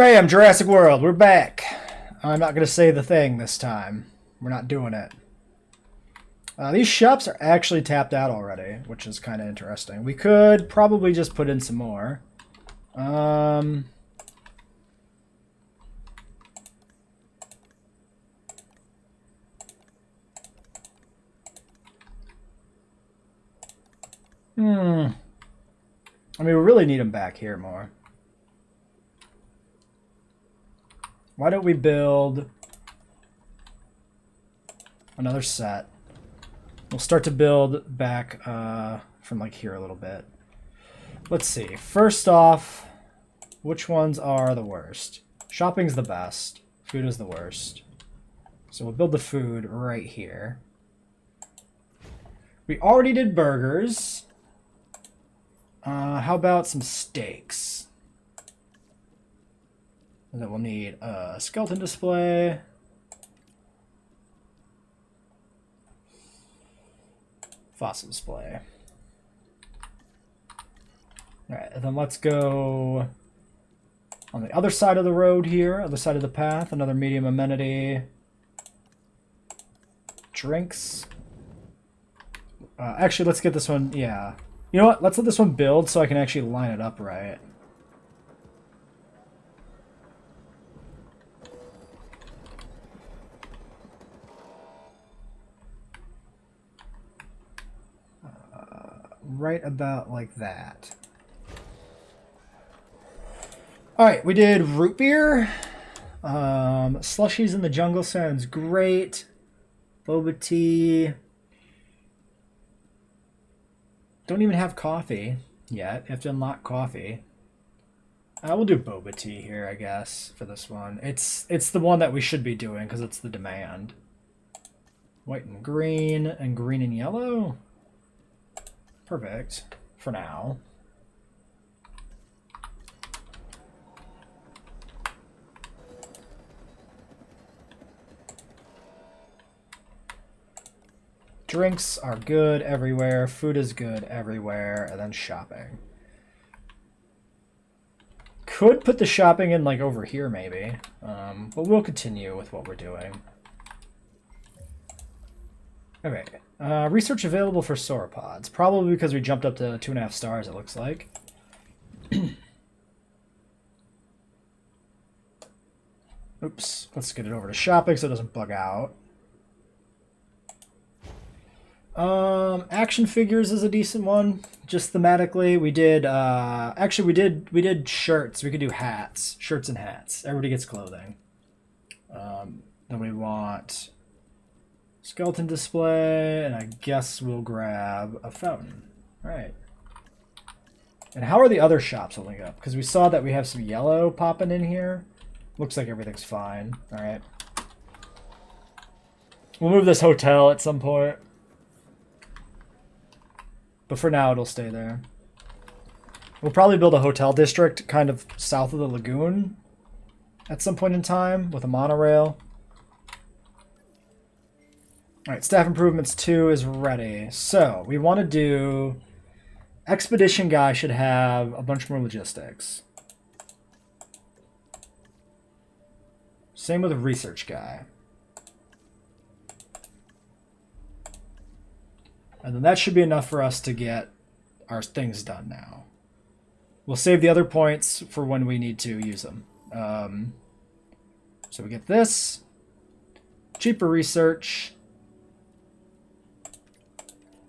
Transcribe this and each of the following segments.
Bam! Jurassic World, we're back. I'm not going to say the thing this time. We're not doing it. These shops are actually tapped out already, which is kind of interesting. We could probably just put in some more. I mean, we really need them back here more. Why don't we build another set? We'll start to build back from like here a little bit. Let's see. First off, which ones are the worst? Shopping's the best. Food is the worst. So we'll build the food right here. We already did burgers. How about some steaks? And then we'll need a skeleton display. Fossil display. Alright, and then let's go on the other side of the road here, other side of the path, another medium amenity. Drinks. Actually, let's get this one, yeah. You know what? Let's let this one build so I can actually line it up right. Right about like that. Alright, we did root beer. Slushies in the jungle sounds great. Boba tea. Don't even have coffee yet. You have to unlock coffee. We'll do boba tea here, I guess, for this one. It's the one that we should be doing because it's the demand. White and green and yellow. Perfect for now. Drinks are good everywhere, food is good everywhere, and then shopping. Could put the shopping in like over here maybe, but we'll continue with what we're doing. Okay, research available for sauropods. Probably because we jumped up to 2.5 stars, it looks like. Oops, let's get it over to shopping so it doesn't bug out. Action figures is a decent one. Just thematically, we did, actually we did shirts. We could do hats, shirts and hats. Everybody gets clothing. Then we want skeleton display, and I guess we'll grab a fountain. All right. And how are the other shops holding up? Because we saw that we have some yellow popping in here. Looks like everything's fine. All right. We'll move this hotel at some point. But for now, it'll stay there. We'll probably build a hotel district kind of south of the lagoon at some point in time with a monorail. All right, staff improvements 2 is ready. So we want to do... Expedition guy should have a bunch more logistics. Same with a research guy. And then that should be enough for us to get our things done now. We'll save the other points for when we need to use them. So we get this. Cheaper research.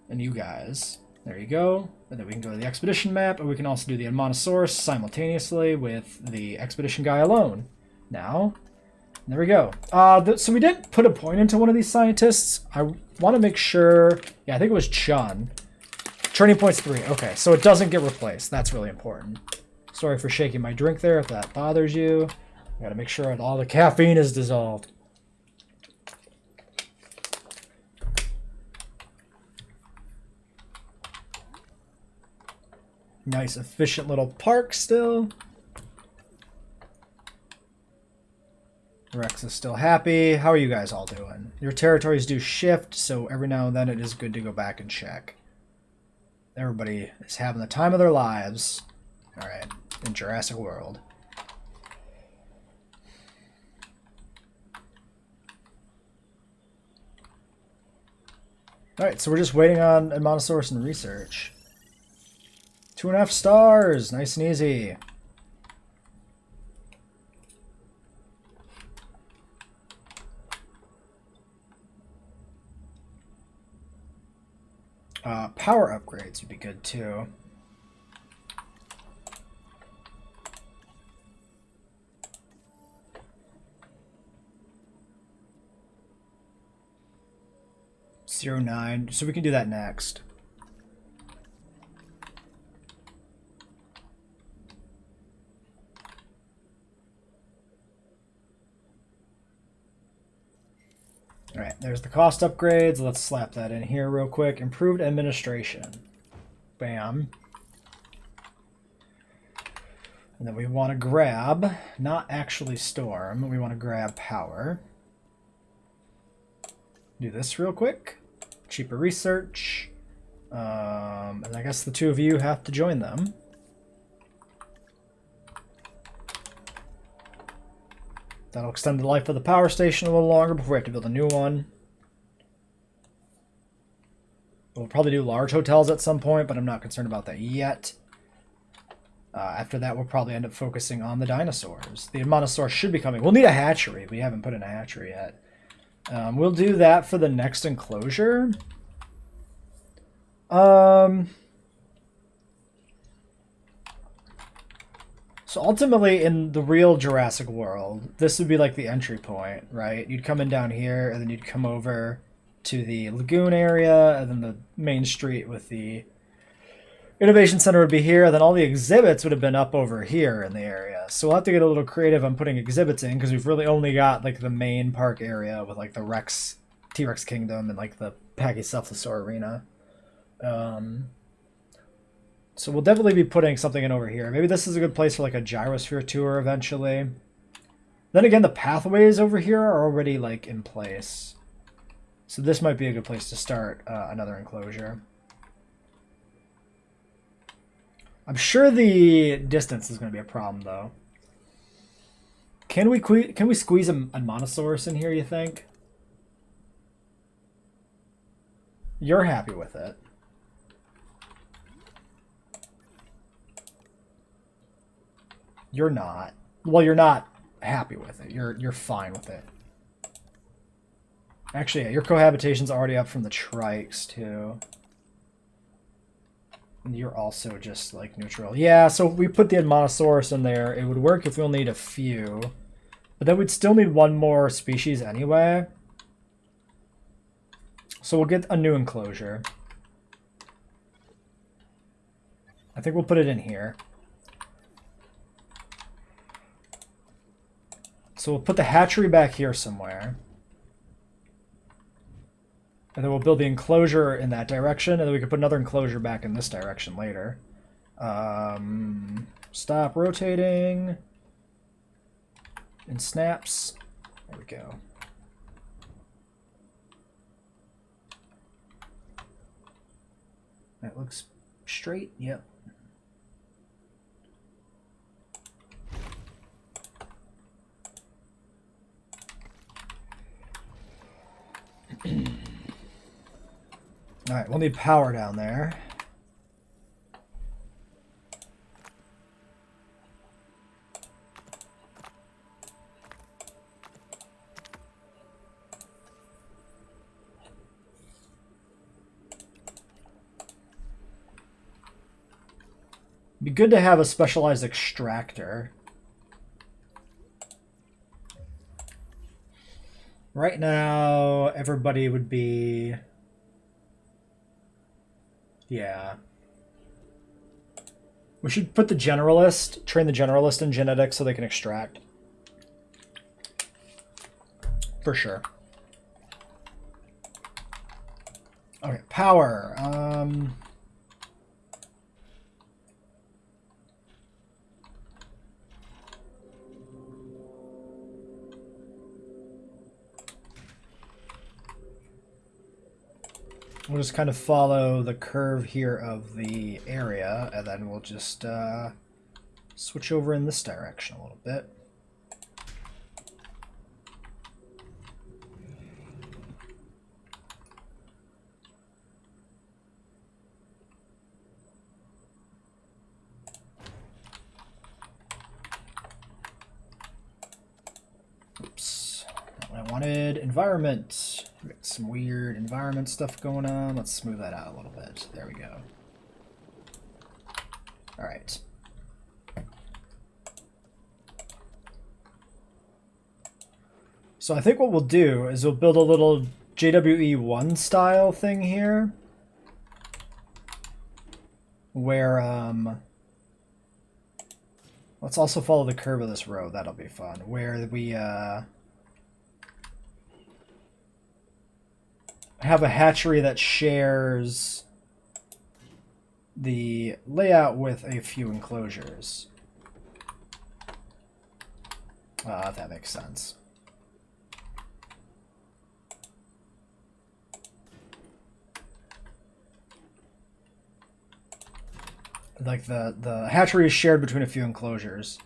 And you guys. There you go. And then we can go to the expedition map, and we can also do the Monosaurus simultaneously with the expedition guy alone. Now, there we go. So we didn't put a point into one of these scientists. I want to make sure... Yeah, I think it was Chun. Turning point's 3. Okay, so it doesn't get replaced. That's really important. Sorry for shaking my drink there if that bothers you. I gotta make sure that all the caffeine is dissolved. Nice, efficient little park still. Rex is still happy. How are you guys all doing? Your territories do shift, so every now and then it is good to go back and check. Everybody is having the time of their lives. Alright, in Jurassic World. Alright, so we're just waiting on Admonosaurus and research. 2.5 stars! Nice and easy. Power upgrades would be good too. .09, so we can do that next. Alright, there's the cost upgrades. Let's slap that in here real quick. Improved administration. Bam. And then we want to grab, not actually storm, we want to grab power. Do this real quick. Cheaper research. And I guess the two of you have to join them. That'll extend the life of the power station a little longer before we have to build a new one. We'll probably do large hotels at some point, but I'm not concerned about that yet. After that, we'll probably end up focusing on the dinosaurs. The Admonosaurus should be coming. We'll need a hatchery. We haven't put in a hatchery yet. We'll do that for the next enclosure. So ultimately, in the real Jurassic world, this would be like the entry point, right? You'd come in down here, and then you'd come over to the lagoon area, and then the main street with the Innovation Center would be here, and then all the exhibits would have been up over here in the area. So we'll have to get a little creative on putting exhibits in, because we've really only got like the main park area with like the Rex, T-Rex Kingdom, and like the Pachycephalosaur Arena. So we'll definitely be putting something in over here. Maybe this is a good place for like a gyrosphere tour eventually. Then again, the pathways over here are already like in place. So this might be a good place to start another enclosure. I'm sure the distance is going to be a problem though. Can we squeeze a Monosaurus in here, you think? You're happy with it. You're not. Well, you're not happy with it. You're fine with it. Actually, yeah, your cohabitation's already up from the trikes, too. And you're also just, like, neutral. Yeah, so if we put the Admonosaurus in there, it would work if we'll need a few. But then we'd still need one more species anyway. So we'll get a new enclosure. I think we'll put it in here. So we'll put the hatchery back here somewhere. And then we'll build the enclosure in that direction, and then we can put another enclosure back in this direction later. Stop rotating. And snaps. There we go. That looks straight. Yep. Alright, we'll need power down there. It'd be good to have a specialized extractor. Right now, everybody would be... Yeah. We should put the generalist, train the generalist in genetics so they can extract. For sure. Okay, power. We'll just kind of follow the curve here of the area, and then we'll just switch over in this direction a little bit. wanted environment. We got some weird environment stuff going on. Let's smooth that out a little bit. There we go. All right. So I think what we'll do is we'll build a little JWE1 style thing here, where let's also follow the curve of this road. That'll be fun. Where we have a hatchery that shares the layout with a few enclosures. If that makes sense. Like the hatchery is shared between a few enclosures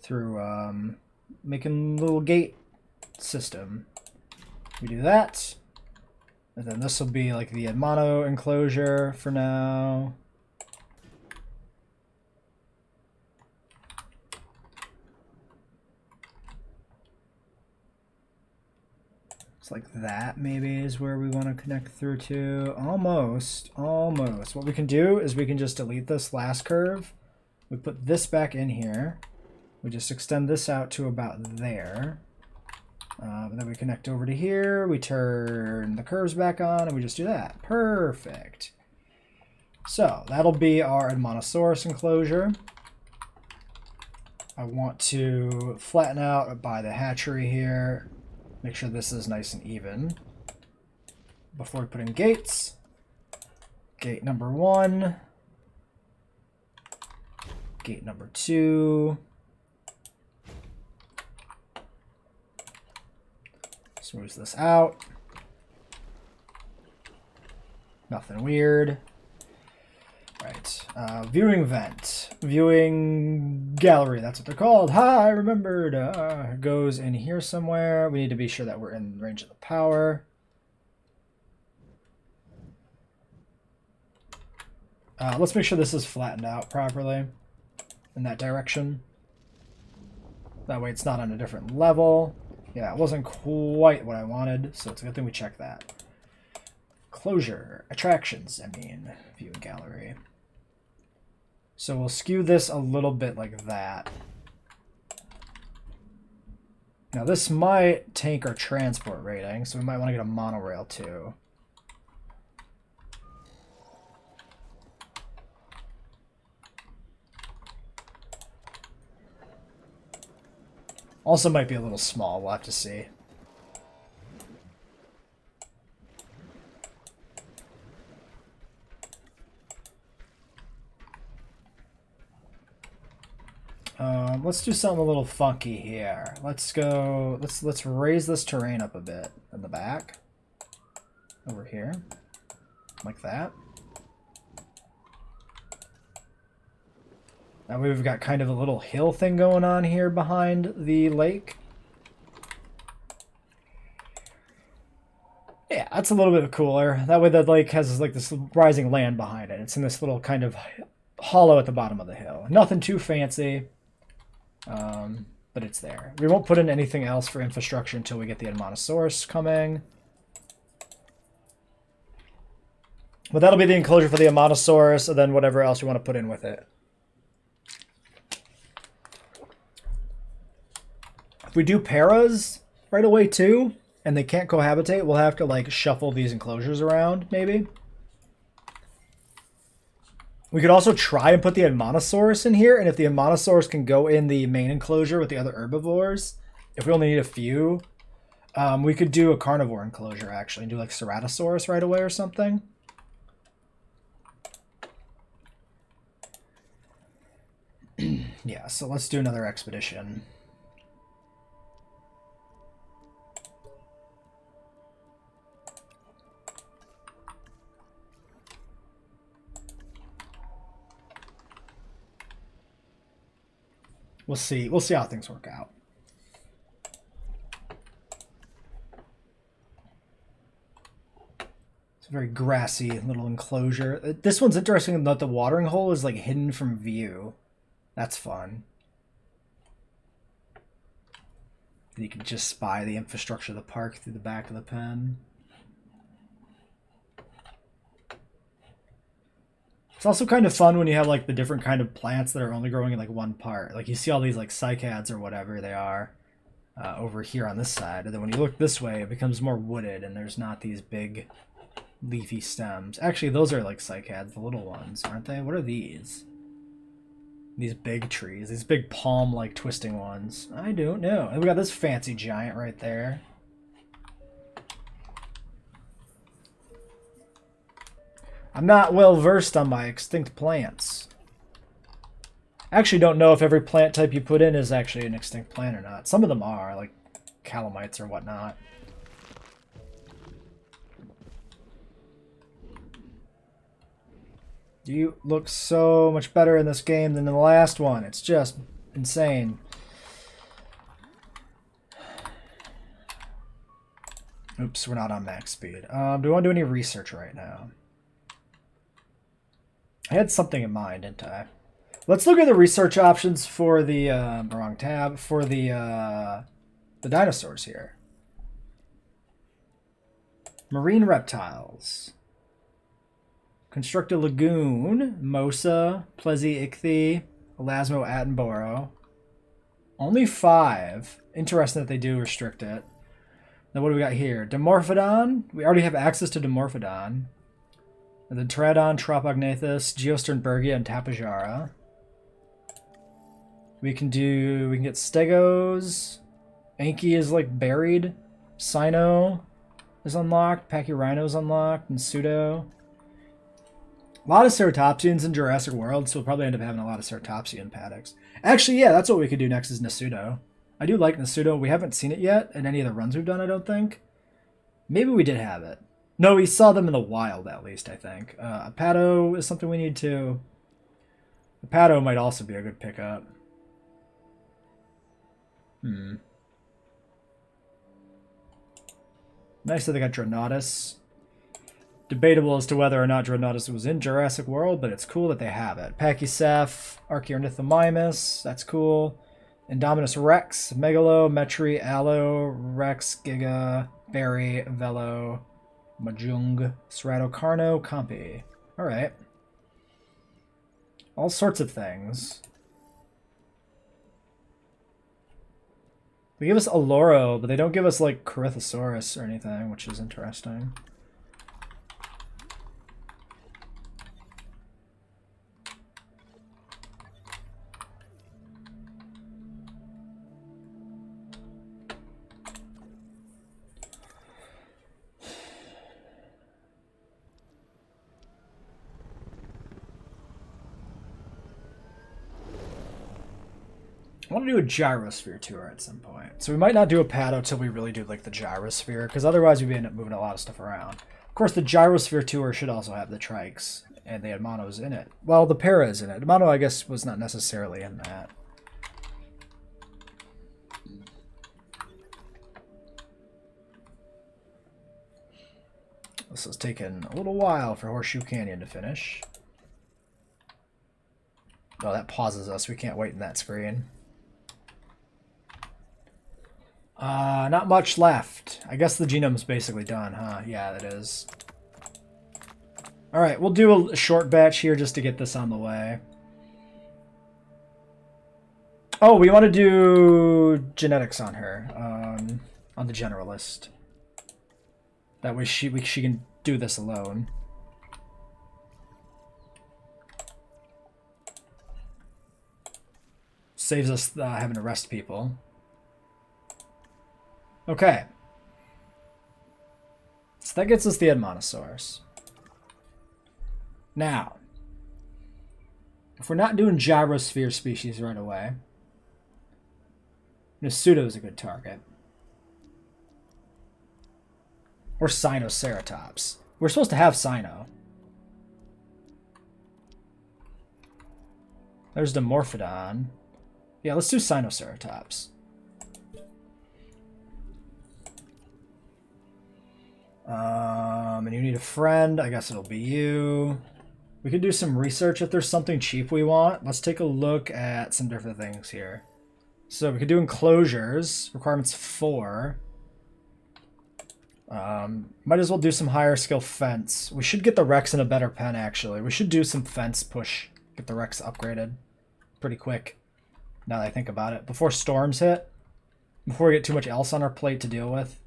through making a little gate system. We do that, and then this will be like the Admano enclosure for now. It's like that maybe is where we want to connect through to. Almost. What we can do is we can just delete this last curve. We put this back in here. We just extend this out to about there. And then we connect over to here. We turn the curves back on and we just do that. Perfect. So that'll be our Admonosaurus enclosure. I want to flatten out by the hatchery here. Make sure this is nice and even. Before we put in gates, gate number 1, gate number 2. Smooth this out. Nothing weird. Right. Viewing vent. Viewing gallery. That's what they're called. I remembered. It goes in here somewhere. We need to be sure that we're in range of the power. Let's make sure this is flattened out properly in that direction. That way it's not on a different level. Yeah, it wasn't quite what I wanted, so it's a good thing we checked that. Closure. Attractions, I mean. Viewing gallery. So we'll skew this a little bit like that. Now this might tank our transport rating, so we might want to get a monorail too. Also might be a little small, we'll have to see. Let's do something a little funky here. Let's raise this terrain up a bit in the back. Over here. Like that. Now we've got kind of a little hill thing going on here behind the lake. Yeah, that's a little bit cooler. That way the lake has like this rising land behind it. It's in this little kind of hollow at the bottom of the hill. Nothing too fancy. But it's there. We won't put in anything else for infrastructure until we get the Admonosaurus coming. But that'll be the enclosure for the Admonosaurus, and then whatever else you want to put in with it. If we do paras right away too, and they can't cohabitate, we'll have to like shuffle these enclosures around, maybe. We could also try and put the Admonosaurus in here, and if the Admonosaurus can go in the main enclosure with the other herbivores, if we only need a few, we could do a carnivore enclosure actually, and do like Ceratosaurus right away or something. Yeah, so let's do another expedition. We'll see. We'll see how things work out. It's a very grassy little enclosure. This one's interesting in that the watering hole is like hidden from view. That's fun. And you can just spy the infrastructure of the park through the back of the pen. It's also kind of fun when you have like the different kind of plants that are only growing in like one part. Like you see all these like cycads or whatever they are over here on this side. And then when you look this way, it becomes more wooded and there's not these big leafy stems. Actually, those are like cycads, the little ones, aren't they? What are these? These big trees, these big palm-like twisting ones. I don't know. And we got this fancy giant right there. I'm not well versed on my extinct plants. I actually don't know if every plant type you put in is actually an extinct plant or not. Some of them are, like calamites or whatnot. You look so much better in this game than in the last one. It's just insane. Oops, we're not on max speed. Do we want to do any research right now? I had something in mind, didn't I? Let's look at the research options for the wrong tab for the dinosaurs here. Marine reptiles. Construct a lagoon. Mosa, Plesi Ichthy, Elasmo Attenborough. Only 5. Interesting that they do restrict it. Now what do we got here? Dimorphodon. We already have access to Dimorphodon. And then Pterodon, Tropognathus, Geosternbergia, and Tapejara. We can get Stegos. Anki is like buried. Cyno is unlocked. Pachyrhino is unlocked. And Pseudo. A lot of Ceratopsians in Jurassic World, so we'll probably end up having a lot of Ceratopsian paddocks. Actually, yeah, that's what we could do next is Nasudo. I do like Nasudo. We haven't seen it yet in any of the runs we've done, I don't think. Maybe we did have it. No, we saw them in the wild, at least, I think. Apado is something we need to... Apado might also be a good pickup. Nice that they got Dronotus. Debatable as to whether or not Dronotus was in Jurassic World, but it's cool that they have it. Pachyceph, Archaeornithomimus, that's cool. Indominus Rex, Megalo, Metri, Allo, Rex, Giga, Berry, Velo, Majung, Ceratocarno, Compi. Alright. All sorts of things. They give us Aloro, but they don't give us, like, Corythosaurus or anything, which is interesting. I want to do a gyrosphere tour at some point. So we might not do a pado till we really do like the gyrosphere, because otherwise we'd end up moving a lot of stuff around. Of course, the gyrosphere tour should also have the trikes and the Edmanos in it. Well, the para is in it. Edmano, I guess, was not necessarily in that. This has taken a little while for Horseshoe Canyon to finish. Oh, that pauses us. We can't wait in that screen. Not much left. I guess the genome's basically done, huh? Yeah, it is. Alright, we'll do a short batch here just to get this on the way. Oh, we want to do genetics on her, on the generalist. That way she can do this alone. Saves us having to rest people. Okay. So that gets us the Edmontosaurus. Now, if we're not doing gyrosphere species right away, Nasudo is a good target. Or Sinoceratops. We're supposed to have Sino. There's Dimorphodon. Yeah, let's do Sinoceratops. And you need a friend. I guess it'll be you. We can do some research if there's something cheap we want. Let's take a look at some different things here. So we could do enclosures. Requirements 4. Might as well do some higher skill fence. We should get the Rex in a better pen, actually. We should do some fence push. Get the Rex upgraded pretty quick, now that I think about it. Before storms hit. Before we get too much else on our plate to deal with.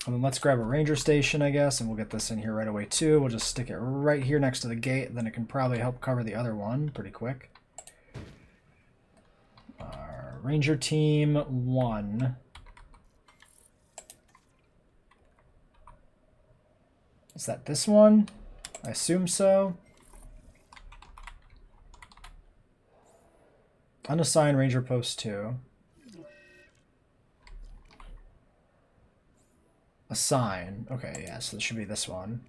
And then let's grab a ranger station, I guess, and we'll get this in here right away too. We'll just stick it right here next to the gate, then it can probably help cover the other one pretty quick. Ranger team 1. Is that this one? I assume so. Unassigned ranger post 2. Assign. Okay, yeah, so this should be this one.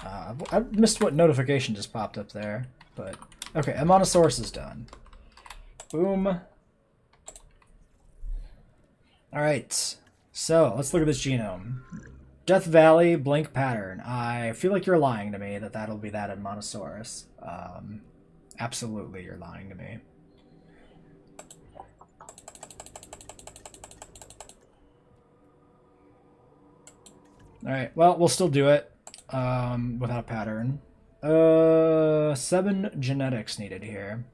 I missed what notification just popped up there, but okay, Monosaurus is done. Boom. All right, so let's look at this genome. Death Valley, blink pattern. I feel like you're lying to me that that'll be that in Monosaurus. Absolutely, you're lying to me. All right, well, we'll still do it without a pattern. 7 genetics needed here.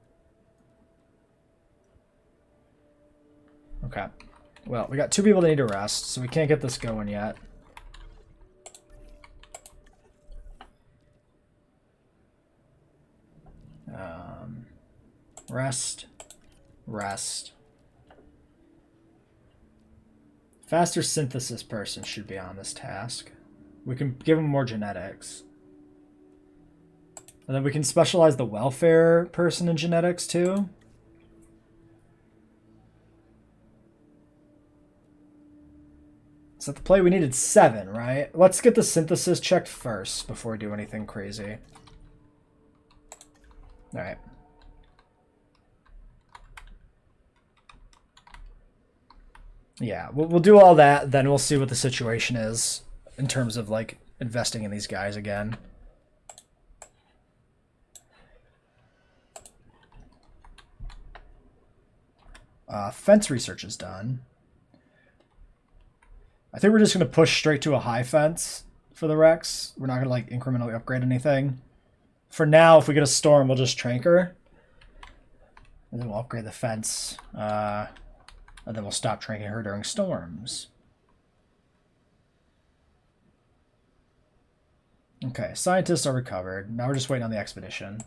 Okay. Well, we got 2 people that need to rest, so we can't get this going yet. Rest. Rest. Faster synthesis person should be on this task. We can give them more genetics. And then we can specialize the welfare person in genetics too. Is that the play? We needed 7, right? Let's get the synthesis checked first before we do anything crazy. All right. Yeah, we'll do all that, then we'll see what the situation is in terms of, like, investing in these guys again. Fence research is done. I think we're just going to push straight to a high fence for the Rex. We're not going to, like, incrementally upgrade anything. For now, if we get a storm, we'll just trank her. And then we'll upgrade the fence. And then we'll stop tranking her during storms. Okay, scientists are recovered. Now we're just waiting on the expedition.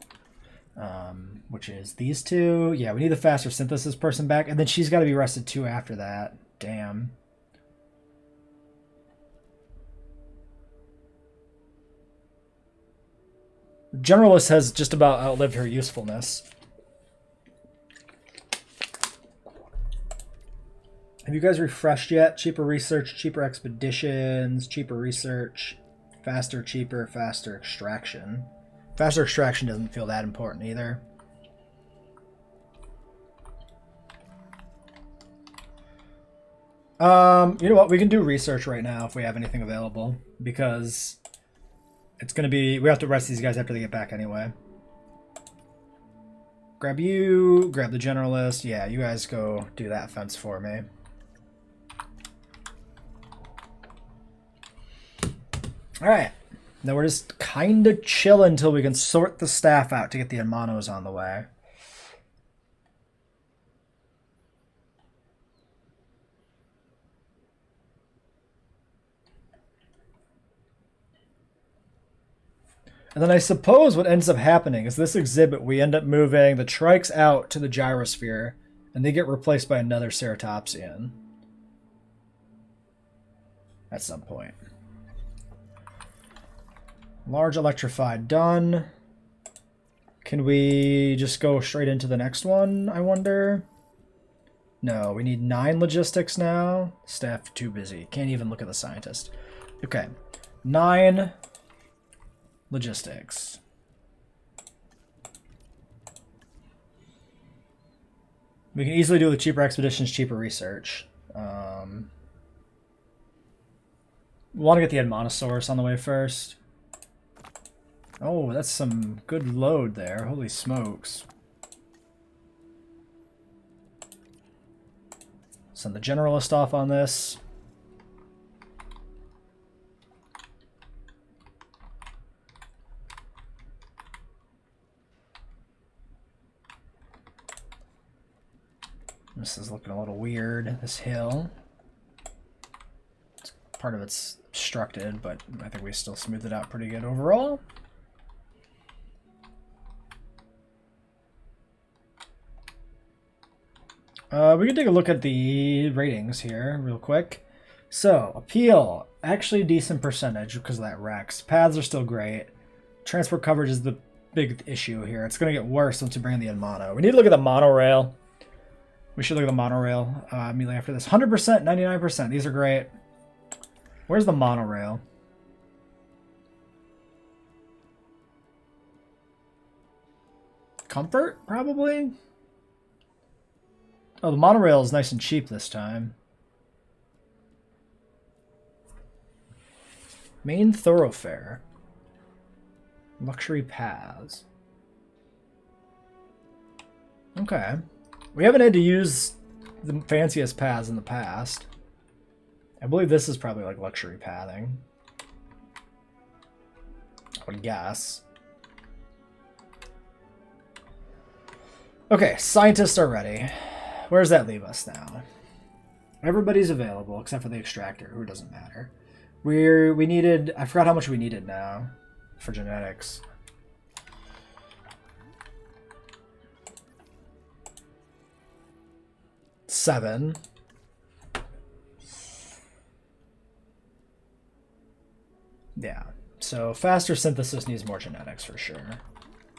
Which is these 2. Yeah, we need the faster synthesis person back. And then she's got to be rested too after that. Damn. The generalist has just about outlived her usefulness. Have you guys refreshed yet? Cheaper research, cheaper expeditions, cheaper research, faster, cheaper, faster extraction. Faster extraction doesn't feel that important either. You know what? We can do research right now if we have anything available, because it's going to be... We have to rest these guys after they get back anyway. Grab you, grab the generalist. Yeah, you guys go do that fence for me. Alright, now we're just kind of chilling until we can sort the staff out to get the Hermanos on the way. And then I suppose what ends up happening is this exhibit, we end up moving the trikes out to the gyrosphere, and they get replaced by another ceratopsian at some point. Large electrified done. Can we just go straight into the next one, I wonder? No, we need 9 logistics now. Staff too busy. Can't even look at the scientist. Okay. 9 logistics. We can easily do the cheaper expeditions, cheaper research. We want to get the Admonosaurus on the way first. Oh, that's some good load there. Holy smokes. Send the generalist off on this. This is looking a little weird, this hill. Part of it's obstructed, but I think we still smoothed it out pretty good overall. We can take a look at the ratings here real quick. So, appeal, actually a decent percentage because of that Rex. Paths are still great. Transport coverage is the big issue here. It's going to get worse once we bring in the mono. We need to look at the monorail. We should look at the monorail immediately after this. 100%, 99%. These are great. Where's the monorail? Comfort, probably? Oh, the monorail is nice and cheap this time. Main thoroughfare. Luxury paths. Okay. We haven't had to use the fanciest paths in the past. I believe this is probably like luxury pathing. I would guess. Okay, scientists are ready. Where does that leave us now? Everybody's available except for the extractor, who doesn't matter. We needed, I forgot how much we needed now for genetics. Seven. Yeah, so faster synthesis needs more genetics for sure.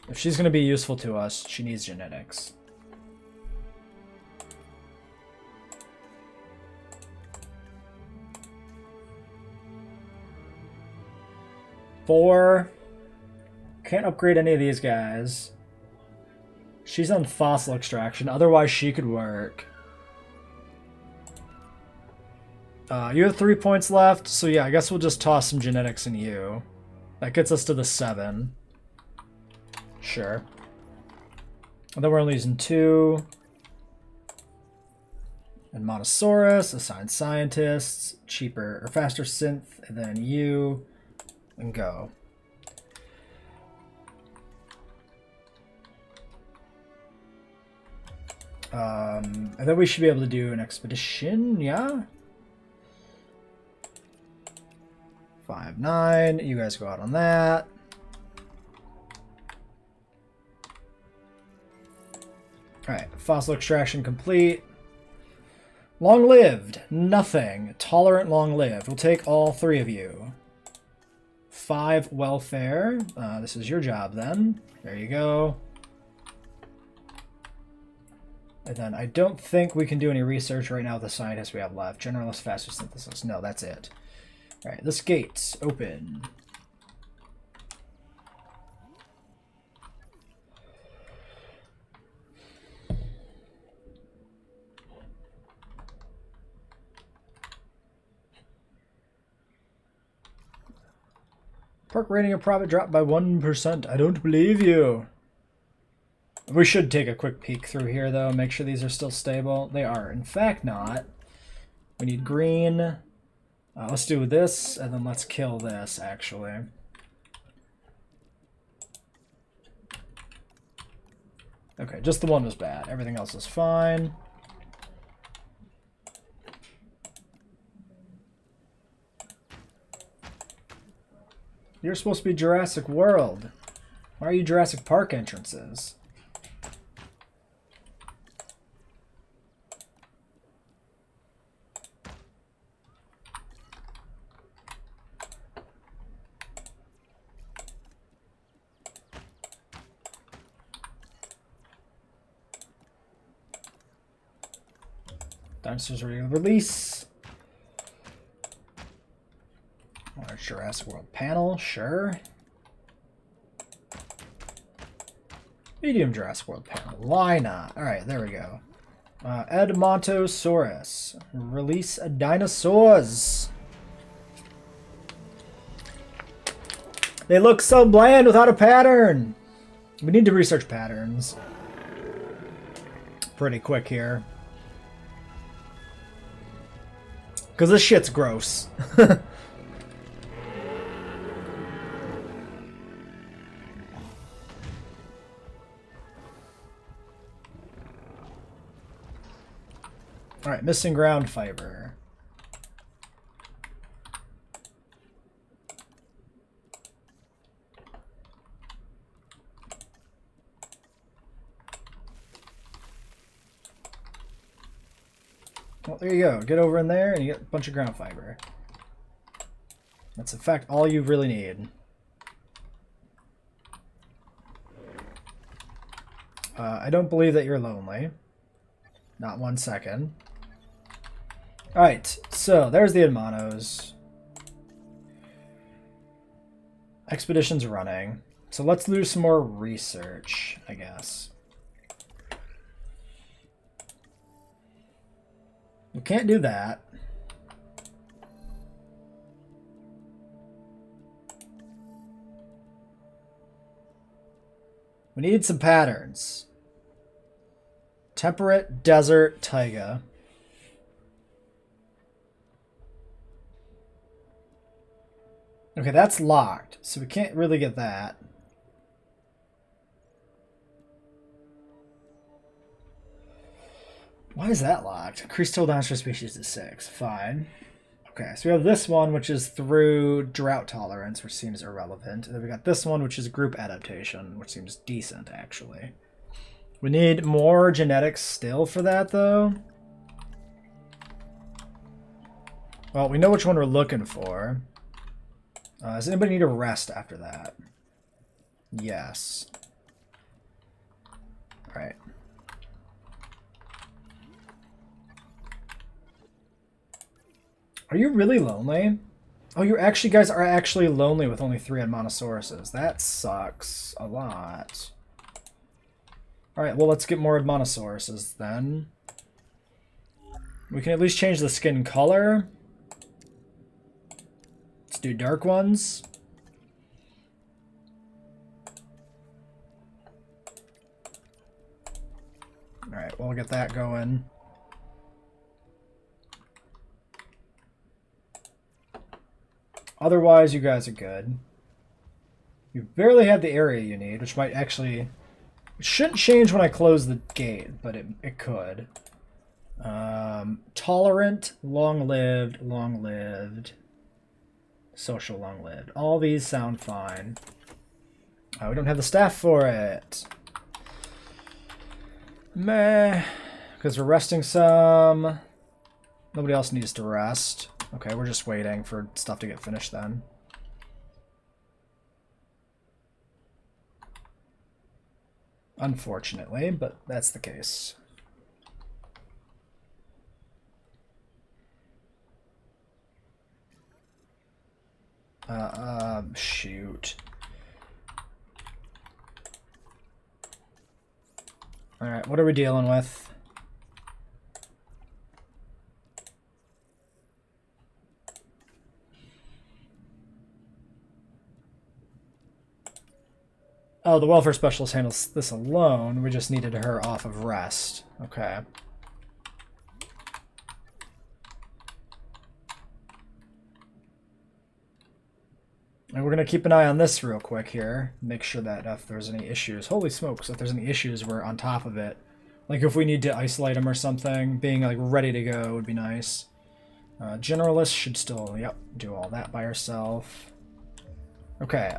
If she's going to be useful to us, she needs genetics. Four. Can't upgrade any of these guys. She's on fossil extraction, otherwise she could work. You have 3 points left, so yeah, I guess we'll just toss some genetics in you. That gets us to the 7. Sure. And then we're only using 2. And Monosaurus, assign scientists, cheaper or faster synth, and then you, and go. And then we should be able to do an expedition, yeah? 5-9, you guys go out on that. Alright, fossil extraction complete. Long-lived, nothing. Tolerant, long-lived. We'll take all 3 of you. 5 welfare. This is your job then. There you go. And then I don't think we can do any research right now with the scientists we have left. Generalist, faster synthesis. No, that's it. Alright, this gate's open. Perk rating of profit dropped by 1%. I don't believe you. We should take a quick peek through here, though. Make sure these are still stable. They are, in fact, not. We need green. Let's do this, and then let's kill this, actually. Okay, just the one was bad. Everything else is fine. You're supposed to be Jurassic World. Why are you Jurassic Park entrances? Dinosaurs ready to release. Large Jurassic World panel, sure. Medium Jurassic World panel, why not? Alright, there we go. Edmontosaurus. Release dinosaurs. They look so bland without a pattern. We need to research patterns. Pretty quick here. Because this shit's gross. Alright, missing ground fiber. Well, there you go. Get over in there and you get a bunch of ground fiber. That's in fact all you really need. I don't believe that you're lonely. Not 1 second. Alright, so there's the Hermanos. Expedition's running. So let's do some more research, I guess. We can't do that. We need some patterns. Temperate, desert, taiga. Okay, that's locked, so we can't really get that. Why is that locked? Increase total downstream species to 6. Fine. Okay, so we have this one, which is through drought tolerance, which seems irrelevant. And then we got this one, which is group adaptation, which seems decent, actually. We need more genetics still for that, though. Well, we know which one we're looking for. Does anybody need a rest after that? Yes. All right. Are you really lonely? Oh, you actually guys are actually lonely with only 3 Admonosauruses. That sucks a lot. Alright, well, let's get more Admonosauruses then. We can at least change the skin color. Let's do dark ones. Alright, we'll get that going. Otherwise, you guys are good. You barely have the area you need, which might actually... It shouldn't change when I close the gate, but it could. Tolerant, long-lived, long-lived, social long-lived. All these sound fine. Oh, we don't have the staff for it. Meh. Because we're resting some. Nobody else needs to rest. Okay, we're just waiting for stuff to get finished then. Unfortunately, but that's the case. Shoot. Alright, what are we dealing with? Oh, the welfare specialist handles this alone. We just needed her off of rest. Okay. And we're going to keep an eye on this real quick here. Make sure that if there's any issues... Holy smokes, if there's any issues, we're on top of it. Like if we need to isolate them or something, being like ready to go would be nice. Generalist should still, yep, do all that by herself. Okay,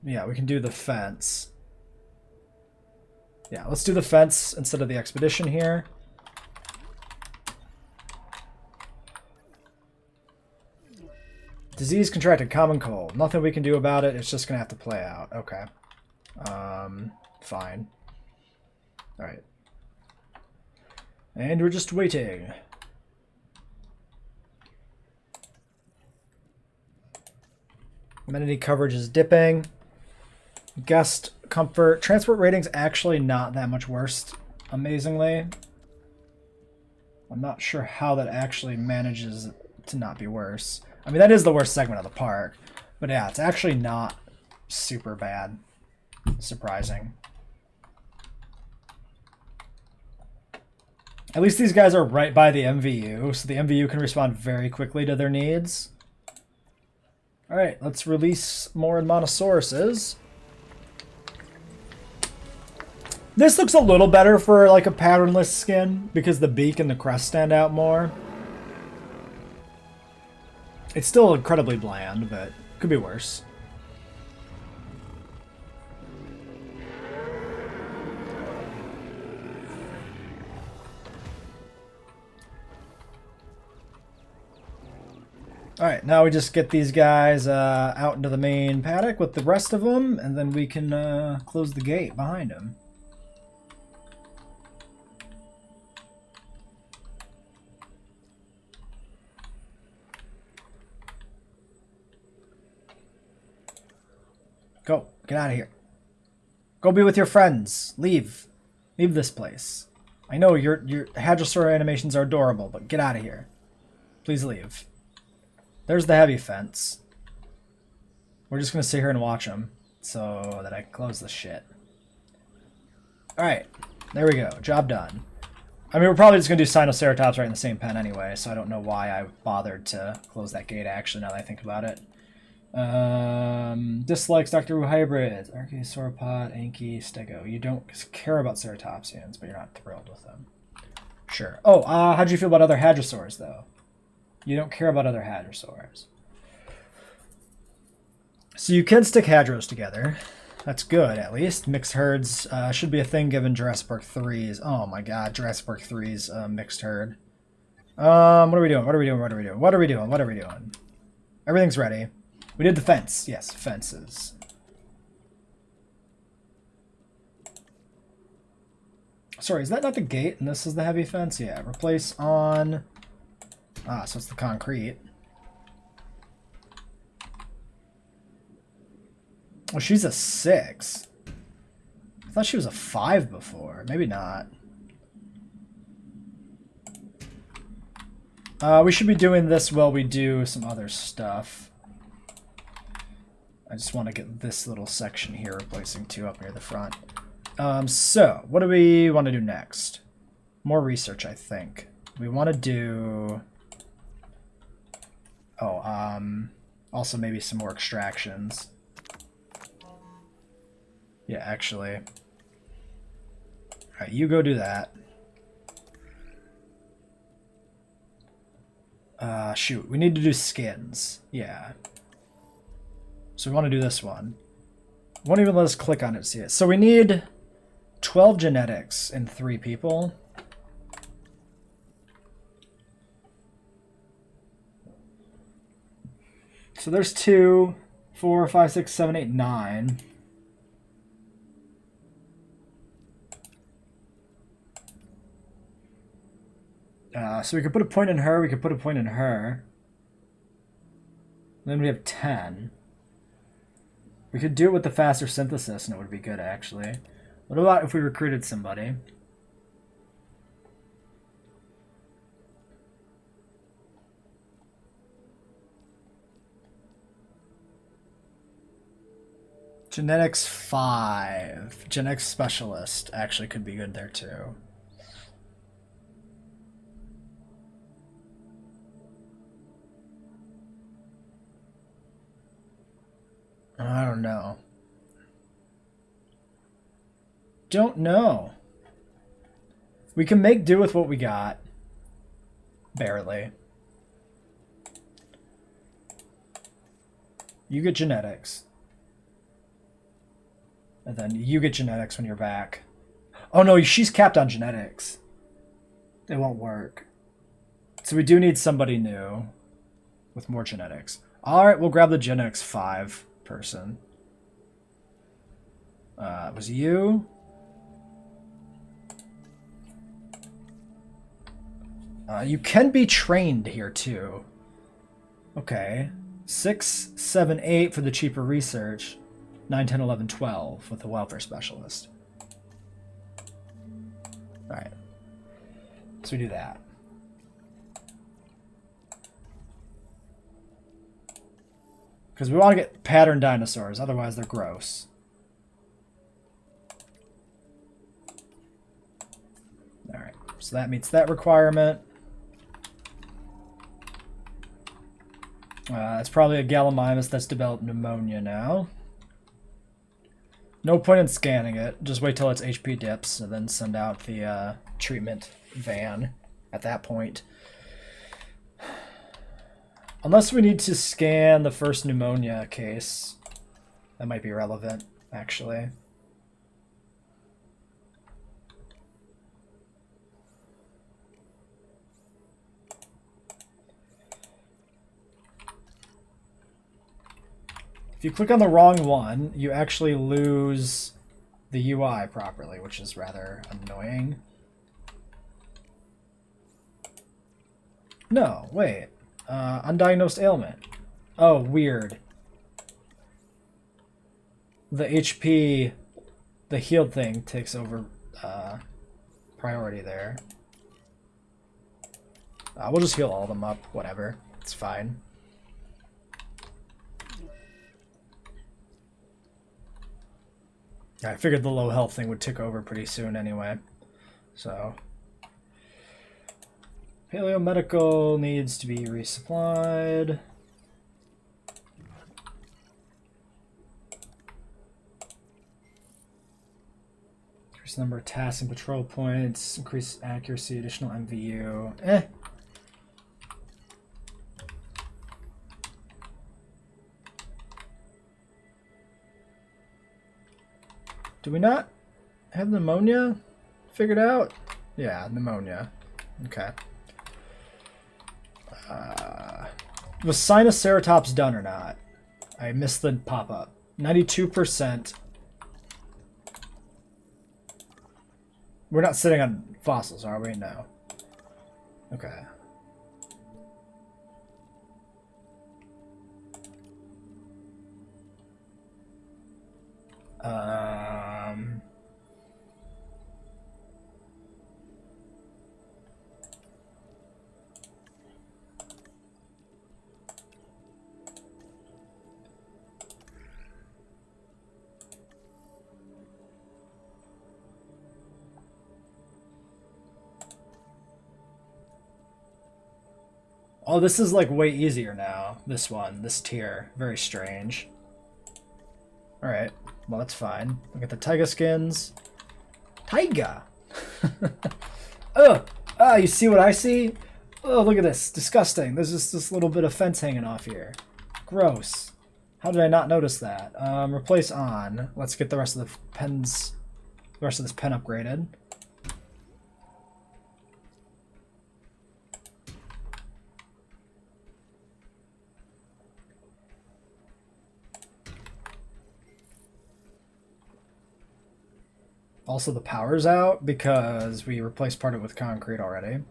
yeah, we can do the fence. Yeah, let's do the fence instead of the expedition here. Disease contracted, common cold. Nothing we can do about it. It's just going to have to play out. Okay. Fine. All right. And we're just waiting. Amenity coverage is dipping. Guest comfort. Transport rating's actually not that much worse amazingly. I'm not sure how that actually manages to not be worse. I mean, that is the worst segment of the park. But yeah, it's actually not super bad. Surprising. At least these guys are right by the MVU, so the MVU can respond very quickly to their needs. Alright, let's release more Monosauruses. This looks a little better for like a patternless skin, because the beak and the crest stand out more. It's still incredibly bland, but could be worse. Alright, now we just get these guys out into the main paddock with the rest of them, and then we can close the gate behind them. Go. Get out of here. Go be with your friends. Leave. Leave this place. I know your Hadrosaur animations are adorable, but get out of here. Please leave. There's the heavy fence. We're just going to sit here and watch them so that I can close this shit. Alright. There we go. Job done. I mean, we're probably just going to do Sinoceratops right in the same pen anyway, so I don't know why I bothered to close that gate, actually, now that I think about it. Dislikes Doctor Who hybrids. Archaeosauropod, Anki, Stego. You don't care about ceratopsians, but you're not thrilled with them. Sure. Oh, how'd you feel about other hadrosaurs, though? You don't care about other hadrosaurs. So you can stick hadros together. That's good, at least. Mixed herds should be a thing given Jurassic Park 3's. Oh my god, Jurassic Park 3's mixed herd. What are we doing? What are we doing? What are we doing? What are we doing? What are we doing? Everything's ready. We did the fence. Yes, fences. Sorry, is that not the gate and this is the heavy fence? Yeah, replace on... Ah, so it's the concrete. Oh, she's a 6. I thought she was a 5 before. Maybe not. We should be doing this while we do some other stuff. I just want to get this little section here replacing 2 up near the front. So, what do we want to do next? More research, I think. We want to do... Oh, also maybe some more extractions. Yeah, actually. Alright, you go do that. Shoot, we need to do skins. Yeah. So we want to do this one. Won't even let us click on it to see it. So we need 12 genetics in 3 people. So there's 2, 4, 5, 6, 7, 8, 9. So we could put a point in her, we could put a point in her. Then we have 10. We could do it with the faster synthesis and it would be good, actually. What about if we recruited somebody? Genetics 5. Genetics specialist actually could be good there too. I don't know. Don't know. We can make do with what we got. Barely. You get genetics. And then you get genetics when you're back. Oh no, she's capped on genetics. It won't work. So we do need somebody new with more genetics. Alright, we'll grab the genetics 5 person. It was you. You can be trained here too. Okay. 6, 7, 8 for the cheaper research. 9, 10, 11, 12 with the welfare specialist. Alright. So we do that. Because we want to get pattern dinosaurs, otherwise they're gross. Alright, so that meets that requirement. It's probably a Gallimimus that's developed pneumonia now. No point in scanning it. Just wait till its HP dips and then send out the treatment van at that point. Unless we need to scan the first pneumonia case. That might be relevant, actually. If you click on the wrong one, you actually lose the UI properly, which is rather annoying. No, wait. Undiagnosed ailment. Oh, weird. The HP, the healed thing takes over priority there. We'll just heal all of them up, whatever. It's fine. I figured the low health thing would tick over pretty soon anyway. So paleomedical needs to be resupplied. Increase the number of tasks and patrol points. Increase accuracy, additional MVU. Do we not have pneumonia figured out? Yeah, pneumonia. Okay. Was Sinoceratops done or not? I missed the pop-up. 92%. We're not sitting on fossils, are we? No. Okay. Oh, this is like way easier now. This one, this tier. Very strange. Alright, well that's fine. Look at the taiga skins. Taiga! Ugh! Ah, you see what I see? Oh, look at this. Disgusting. There's just this little bit of fence hanging off here. Gross. How did I not notice that? Replace on. Let's get the rest of the pens, the rest of this pen upgraded. Also, the power's out because we replaced part of it with concrete already.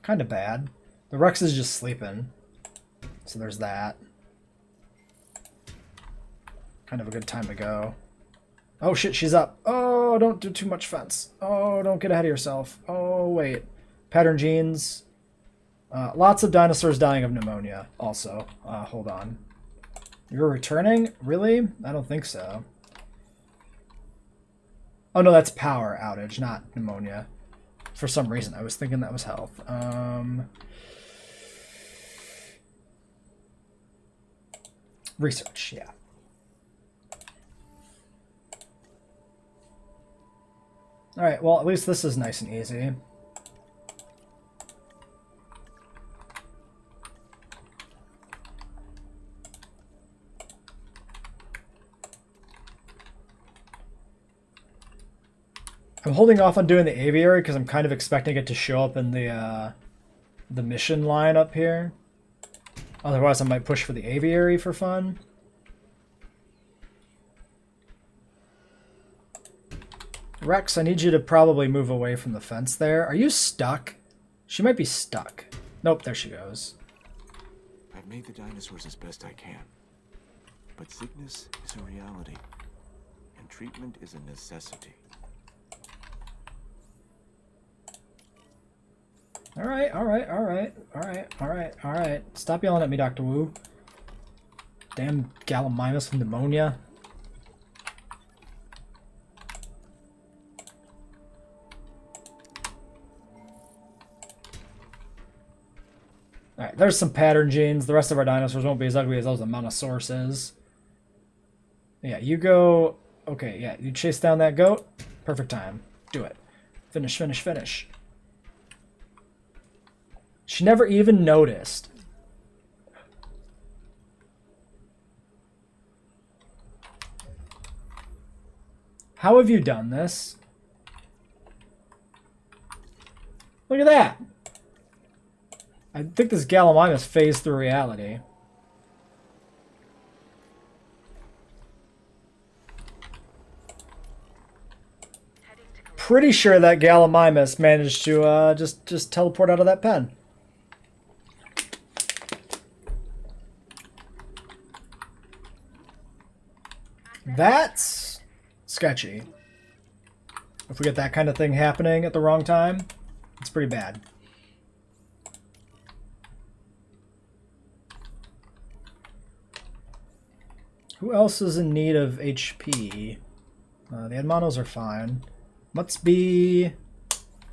Kind of bad. The Rex is just sleeping. So there's that. Kind of a good time to go. Oh shit, she's up. Oh, don't do too much fence. Oh, don't get ahead of yourself. Oh, wait. Pattern genes. Lots of dinosaurs dying of pneumonia also. Hold on. You're returning? Really? I don't think so. Oh no, that's power outage, not pneumonia. For some reason, I was thinking that was health. Research, yeah. Alright, well, at least this is nice and easy. I'm holding off on doing the aviary because I'm kind of expecting it to show up in the mission line up here. Otherwise, I might push for the aviary for fun. Rex, I need you to probably move away from the fence there. Are you stuck? She might be stuck. Nope, there she goes. I've made the dinosaurs as best I can. But sickness is a reality, and treatment is a necessity. Alright, alright, alright, alright, alright, alright. Stop yelling at me, Dr. Wu. Damn Gallimimus pneumonia. Alright, there's some pattern genes. The rest of our dinosaurs won't be as ugly as those Monosauruses. Yeah, you go... Okay, yeah, you chase down that goat. Perfect time. Do it. Finish, finish, finish. She never even noticed. How have you done this? Look at that! I think this Gallimimus phased through reality. Pretty sure that Gallimimus managed to just teleport out of that pen. That's sketchy. If we get that kind of thing happening at the wrong time, it's pretty bad. Who else is in need of HP? The Edmonos are fine. Must be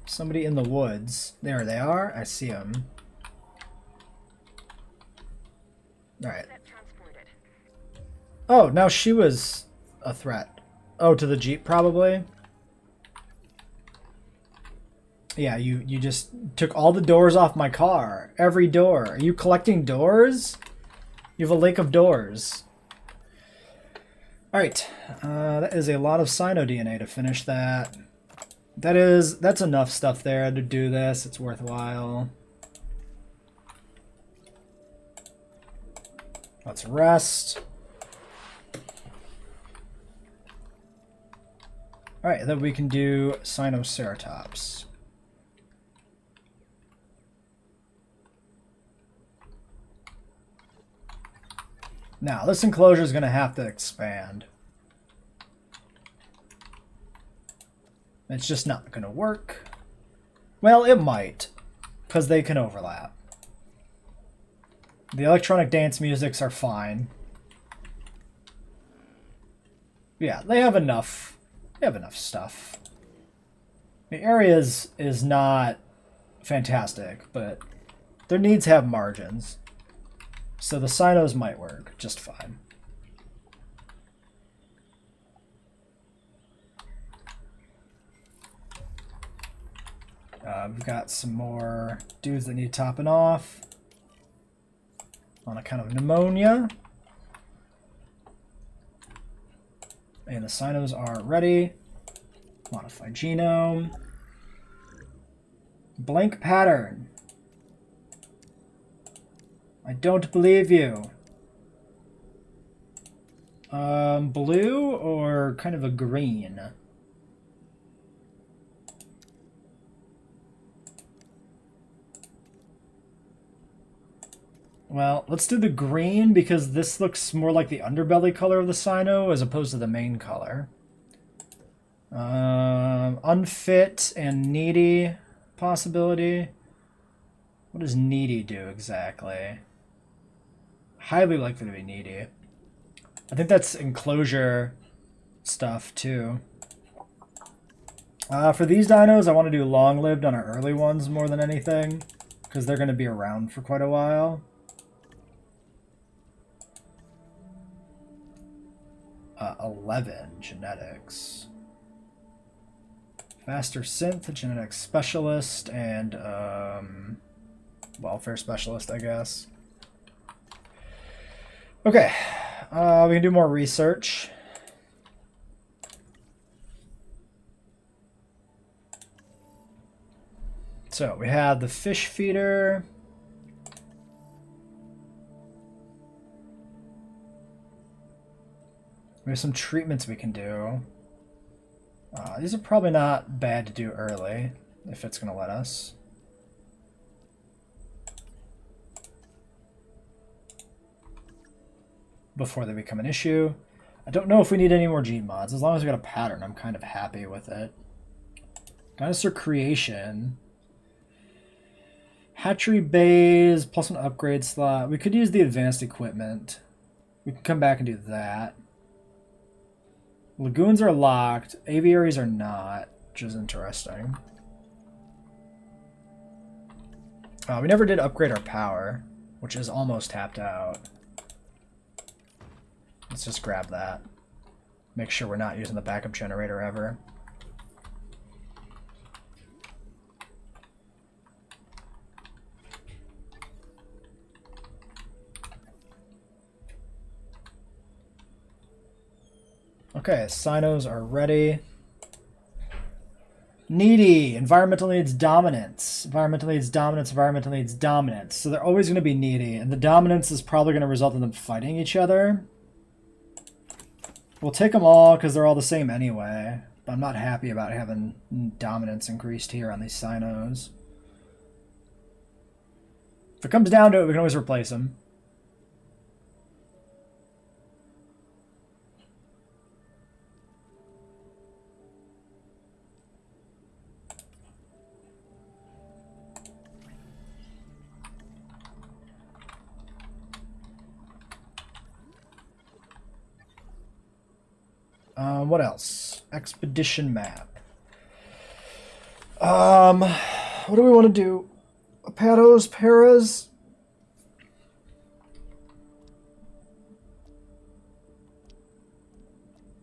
somebody in the woods. There they are. I see them. Alright. Oh, now she was a threat. Oh, to the Jeep probably? Yeah, you just took all the doors off my car. Every door. Are you collecting doors? You have a lake of doors. Alright, that is a lot of Cyno DNA to finish that. That's enough stuff there to do this. It's worthwhile. Let's rest. Alright, then we can do Sinoceratops. Now, this enclosure is going to have to expand. It's just not going to work. Well, it might, because they can overlap. The electronic dance musics are fine. Yeah, they have enough. They have enough stuff. The area is not fantastic, but their needs have margins. So the Cynos might work just fine. We've got some more dudes that need topping off on account of pneumonia. And the Cynos are ready. Modify genome. Blank pattern. I don't believe you. Blue or kind of a green? Well, let's do the green because this looks more like the underbelly color of the Cyno as opposed to the main color. Unfit and needy possibility. What does needy do exactly? Highly likely to be needy. I think that's enclosure stuff too. For these dinos, I want to do long-lived on our early ones more than anything, because they're going to be around for quite a while. 11 genetics. Faster synth, genetics specialist, and welfare specialist, I guess. Okay, we can do more research. So we have the fish feeder. We have some treatments we can do. These are probably not bad to do early, if it's going to let us. Before they become an issue. I don't know if we need any more gene mods. As long as we got a pattern, I'm kind of happy with it. Dinosaur creation. Hatchery bays, plus an upgrade slot. We could use the advanced equipment. We can come back and do that. Lagoons are locked. Aviaries are not, which is interesting. We never did upgrade our power, which is almost tapped out. Let's just grab that. Make sure we're not using the backup generator ever. Okay, Sinos are ready. Needy. Environmental needs dominance. Environmental needs dominance. Environmental needs dominance. So they're always going to be needy. And the dominance is probably going to result in them fighting each other. We'll take them all because they're all the same anyway. But I'm not happy about having dominance increased here on these Sinos. If it comes down to it, we can always replace them. What else? Expedition map. What do we want to do? Patos, Paras?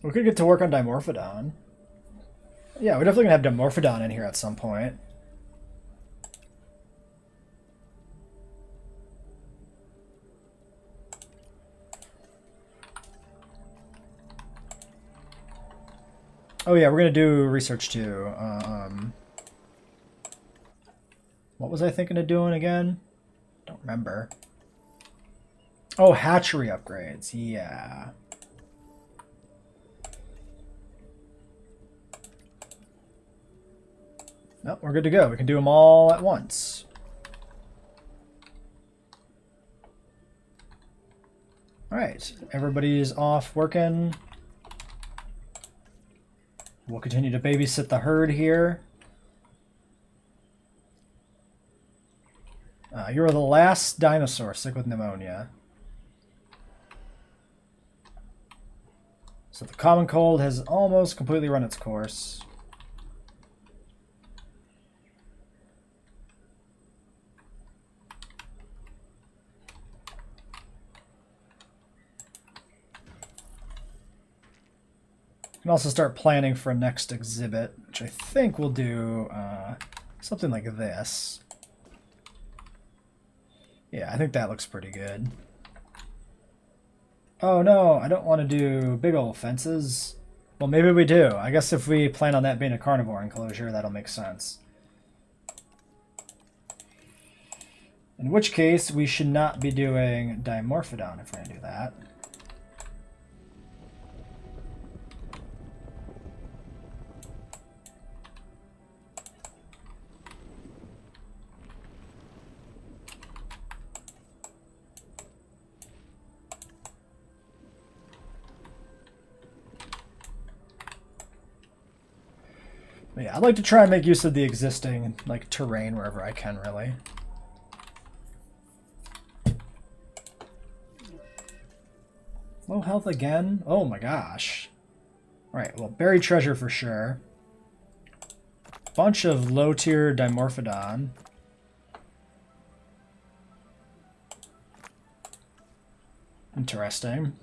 We could get to work on Dimorphodon. Yeah, we're definitely going to have Dimorphodon in here at some point. Oh yeah, we're gonna do research too. What was I thinking of doing again? Don't remember. Oh, hatchery upgrades. Yeah. No, we're good to go. We can do them all at once. All right, everybody's off working. We'll continue to babysit the herd here. You're the last dinosaur sick with pneumonia. So the common cold has almost completely run its course. We can also start planning for a next exhibit, which I think we'll do something like this. Yeah, I think that looks pretty good. Oh no, I don't want to do big old fences. Well, maybe we do. I guess if we plan on that being a carnivore enclosure, that'll make sense. In which case, we should not be doing Dimorphodon if we're going to do that. Yeah, I'd like to try and make use of the existing like terrain wherever I can, really. Low health again? Oh my gosh. Alright, well, buried treasure for sure. Bunch of low-tier Dimorphodon. Interesting.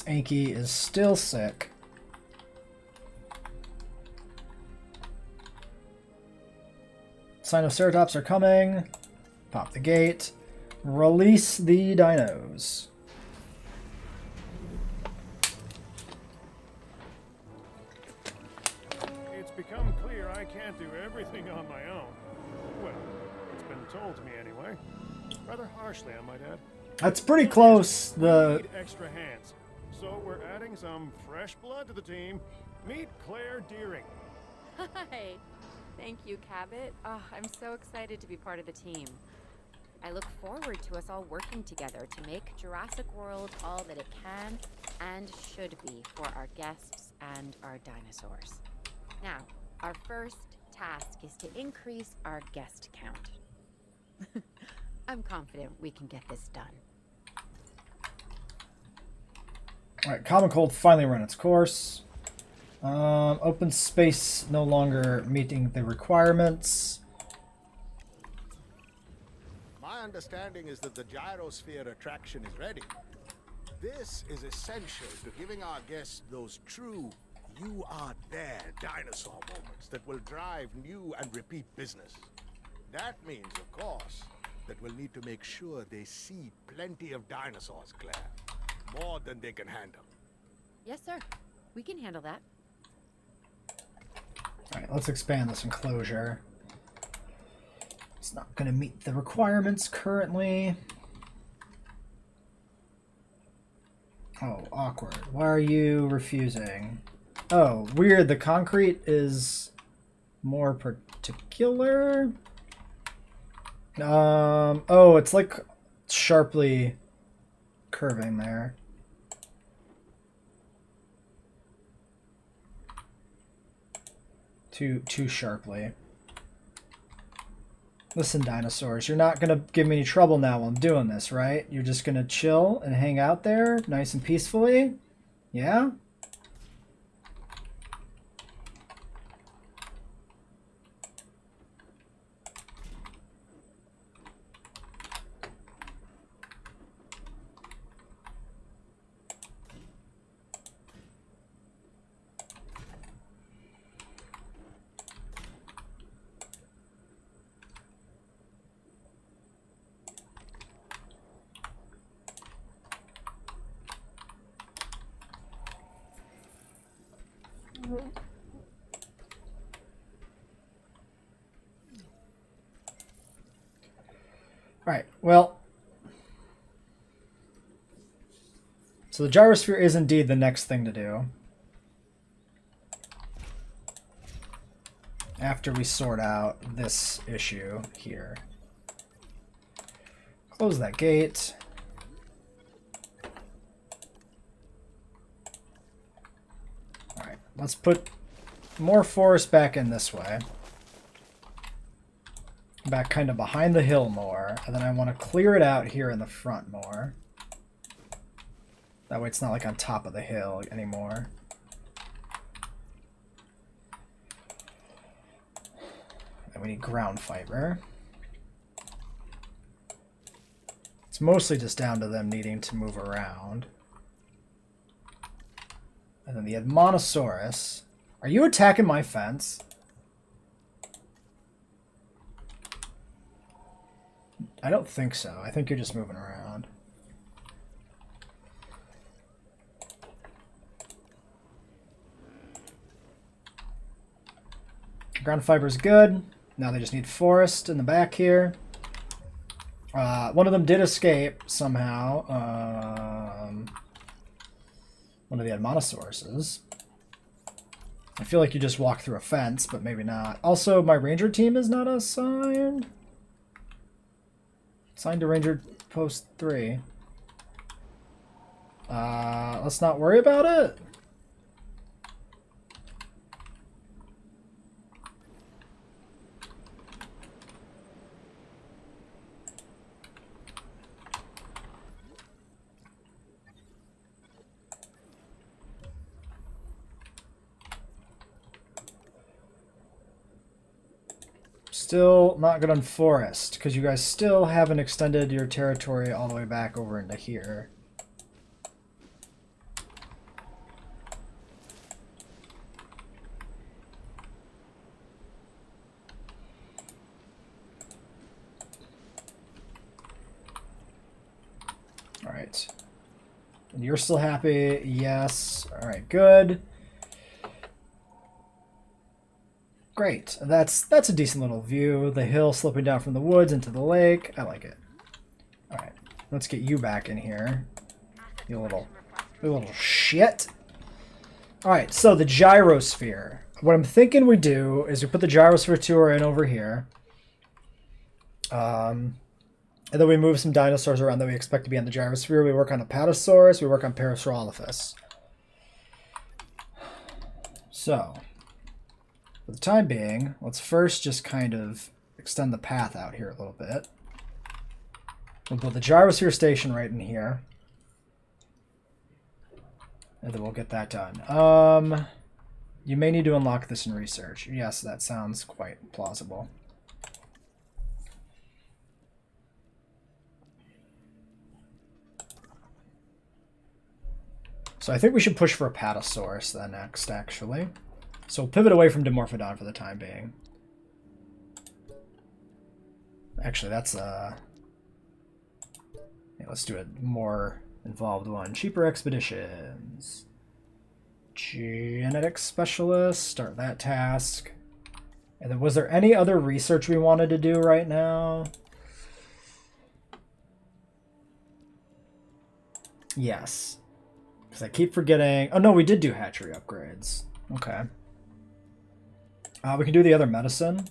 Anki is still sick. Sinoceratops are coming. Pop the gate. Release the dinos. It's become clear I can't do everything on my own. Well, it's been told to me anyway. Rather harshly, I might add. That's pretty close. We need extra hands. So we're adding some fresh blood to the team. Meet Claire Deering. Hi. Thank you, Cabot. Oh, I'm so excited to be part of the team. I look forward to us all working together to make Jurassic World all that it can and should be for our guests and our dinosaurs. Now, our first task is to increase our guest count. I'm confident we can get this done. Alright, Common Cold finally run its course. Open space no longer meeting the requirements. My understanding is that the gyrosphere attraction is ready. This is essential to giving our guests those true you are there dinosaur moments that will drive new and repeat business. That means, of course, that we'll need to make sure they see plenty of dinosaurs, Claire. More than they can handle. Yes, sir. We can handle that. Alright, let's expand this enclosure. It's not going to meet the requirements currently. Oh, awkward. Why are you refusing? Oh, weird. The concrete is more particular. Oh, it's like sharply curving there. Too sharply. Listen, dinosaurs, you're not gonna give me any trouble now while I'm doing this, right? You're just gonna chill and hang out there, nice and peacefully? Yeah? Alright, well. So the gyrosphere is indeed the next thing to do. After we sort out this issue here. Close that gate. Alright, let's put more forest back in this way. Back kind of behind the hill more, and then I want to clear it out here in the front more. That way it's not like on top of the hill anymore. And we need ground fiber. It's mostly just down to them needing to move around. And then the Admonosaurus. Are you attacking my fence? I don't think so. I think you're just moving around. Ground fiber's good. Now they just need forest in the back here. One of them did escape somehow. One of the Admonosauruses. I feel like you just walk through a fence, but maybe not. Also, my ranger team is not assigned. Assigned to Ranger Post 3. Let's not worry about it. Still not good on forest, because you guys still haven't extended your territory all the way back over into here. Alright. And you're still happy? Yes. Alright, good. Great. That's a decent little view. The hill sloping down from the woods into the lake. I like it. Alright. Let's get you back in here. You little shit. Alright, so the gyrosphere. what I'm thinking we do is we put the gyrosphere tour in over here. And then we move some dinosaurs around that we expect to be on the gyrosphere. We work on Apatosaurus. We work on Parasaurolophus. So, for the time being, let's first just kind of extend the path out here a little bit. We'll put the gyrosphere station right in here. And then we'll get that done. You may need to unlock this in research. Yes, that sounds quite plausible. So I think we should push for Apatosaurus then next, actually. So we'll pivot away from Dimorphodon for the time being. Actually, that's yeah, let's do a more involved one. Cheaper expeditions. Genetics specialist, start that task. And then was there any other research we wanted to do right now? Yes. Because I keep forgetting. Oh no, we did do hatchery upgrades. Okay. We can do the other medicine.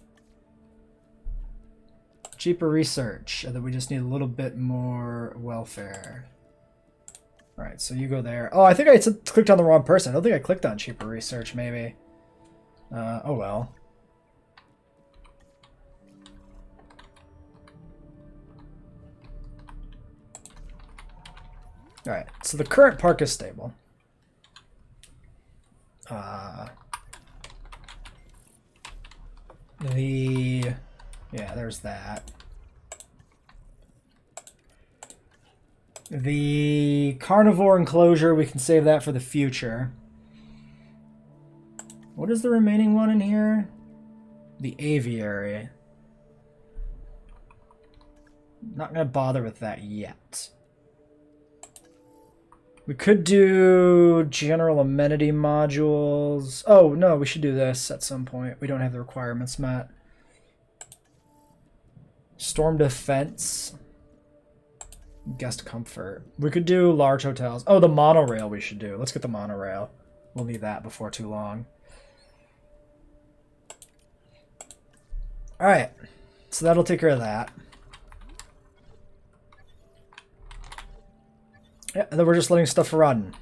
Cheaper research. And then we just need a little bit more welfare. Alright, so you go there. Oh, I think I clicked on the wrong person. I don't think I clicked on cheaper research, maybe. Oh well. Alright, so the current park is stable. Yeah, there's that. The carnivore enclosure, we can save that for the future. What is the remaining one in here? The aviary. Not going to bother with that yet. We could do general amenity modules. Oh, no, we should do this at some point. We don't have the requirements met. Storm defense. Guest comfort. We could do large hotels. Oh, the monorail we should do. Let's get the monorail. We'll need that before too long. Alright. So that'll take care of that. Yeah, and then we're just letting stuff run.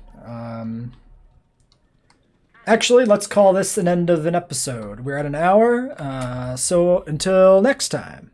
Actually, let's call this an end of an episode. We're at an hour. So until next time.